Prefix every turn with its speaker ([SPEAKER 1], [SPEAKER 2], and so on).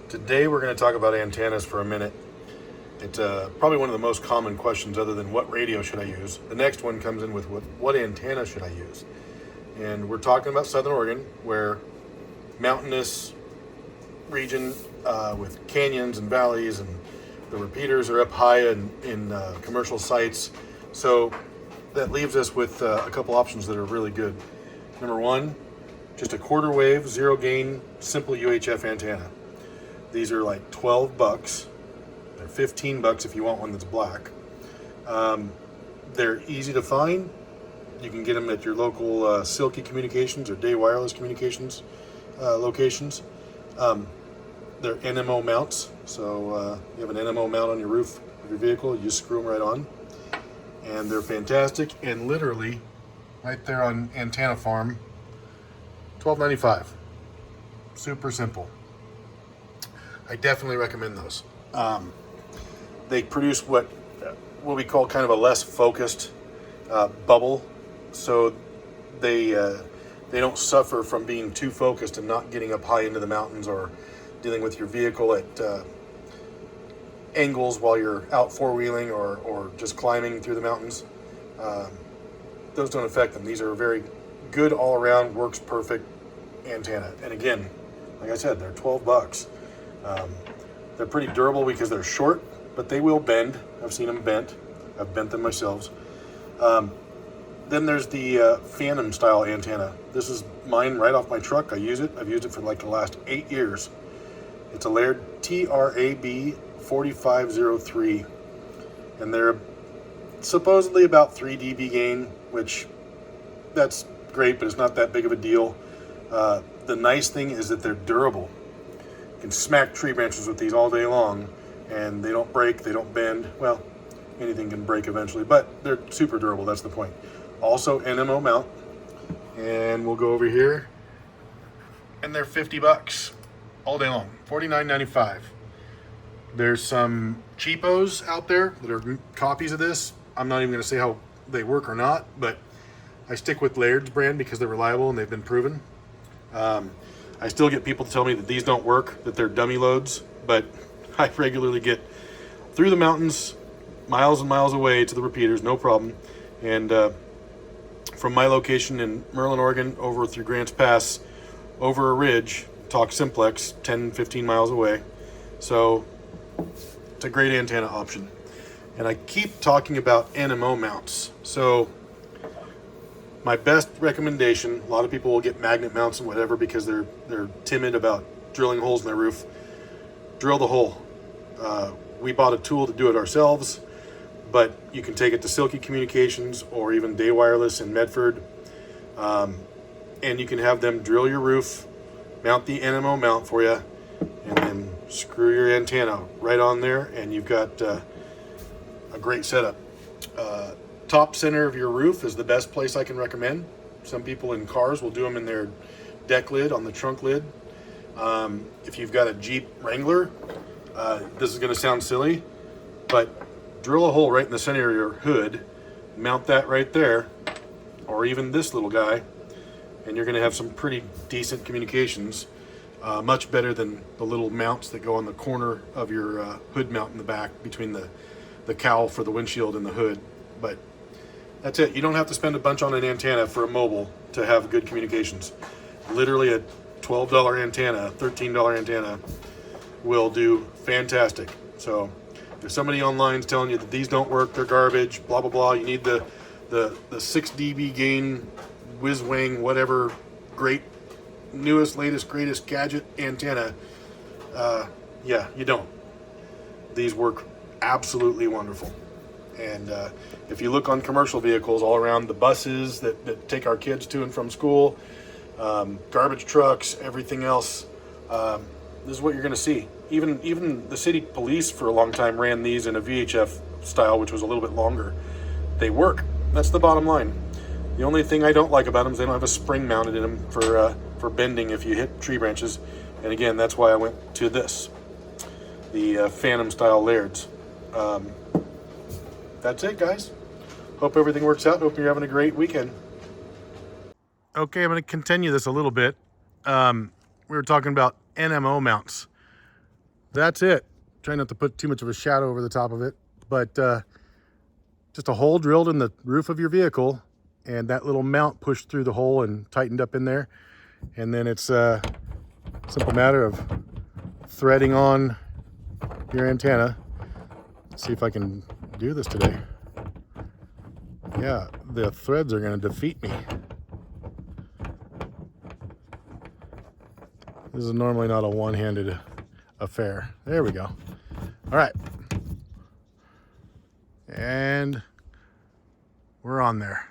[SPEAKER 1] Today we're going to talk about antennas for a minute. It's probably one of the most common questions other than what radio should I use. The next one comes in with what antenna should I use? And we're talking about Southern Oregon, where mountainous region with canyons and valleys, and the repeaters are up high in commercial sites. So that leaves us with a couple options that are really good. Number one, just a quarter wave, zero gain, simple UHF antenna. These are like 12 bucks. They're 15 bucks if you want one that's black. They're easy to find. You can get them at your local Silky Communications or Day Wireless Communications locations. They're NMO mounts, so you have an NMO mount on your roof of your vehicle, you just screw them right on. And they're fantastic, and literally right there on Antenna Farm, $12.95. Super simple. I definitely recommend those. They produce what we call kind of a less focused bubble, so they don't suffer from being too focused and not getting up high into the mountains or dealing with your vehicle at angles while you're out four-wheeling or just climbing through the mountains. Those don't affect them. These are very good all-around, works perfect antenna. And again, like I said, they're 12 bucks. They're pretty durable because they're short, but they will bend. I've seen them bent. I've bent them myself. Then there's the Phantom style antenna. This is mine right off my truck. I use it. I've used it for like the last 8 years. It's a Laird TRAB 4503, and they're supposedly about 3 dB gain, which that's great, but it's not that big of a deal. The nice thing is that they're durable. You can smack tree branches with these all day long, and they don't break, they don't bend. Well, anything can break eventually, but they're super durable, that's the point. Also NMO mount, and we'll go over here, and they're 50 bucks all day long, $49.95. There's some cheapos out there that are copies of this. I'm not even going to say how they work or not, but I stick with Laird's brand because they're reliable and they've been proven. I still get people to tell me that these don't work, that they're dummy loads, but I regularly get through the mountains, miles and miles away to the repeaters, no problem. And from my location in Merlin, Oregon, over through Grants Pass, over a ridge, talk simplex, 10, 15 miles away. So it's a great antenna option. And I keep talking about NMO mounts. So my best recommendation, a lot of people will get magnet mounts and whatever because they're timid about drilling holes in their roof. Drill the hole. We bought a tool to do it ourselves, but you can take it to Silky Communications or even Day Wireless in Medford, and you can have them drill your roof, mount the NMO mount for you, and then screw your antenna right on there, and you've got a great setup. Top center of your roof is the best place I can recommend. Some people in cars will do them in their deck lid, on the trunk lid. If you've got a Jeep Wrangler, this is going to sound silly, but drill a hole right in the center of your hood, mount that right there, or even this little guy, and you're going to have some pretty decent communications, much better than the little mounts that go on the corner of your hood mount in the back between the cowl for the windshield and the hood. But that's it. You don't have to spend a bunch on an antenna for a mobile to have good communications. Literally a $12 antenna, $13 antenna will do fantastic. So if somebody online is telling you that these don't work, they're garbage, blah, blah, blah, you need the 6 dB gain, whiz wing, whatever, great, newest, latest, greatest gadget antenna, yeah, you don't. These work absolutely wonderful. And if you look on commercial vehicles all around, the buses that take our kids to and from school, garbage trucks, everything else, this is what you're going to see. Even the city police for a long time ran these in a VHF style, which was a little bit longer. They work. That's the bottom line. The only thing I don't like about them is they don't have a spring mounted in them for bending if you hit tree branches. And again, that's why I went to this, the Phantom style Laird's. That's it, guys. Hope everything works out. Hope you're having a great weekend. Okay, I'm going to continue this a little bit. We were talking about NMO mounts. that's it. Try not to put too much of a shadow over the top of it, but just a hole drilled in the roof of your vehicle, and that little mount pushed through the hole and tightened up in there. And then it's a simple matter of threading on your antenna. Let's see if I can do this today. Yeah, the threads are going to defeat me. This is normally not a one-handed affair. There we go. All right. And we're on there.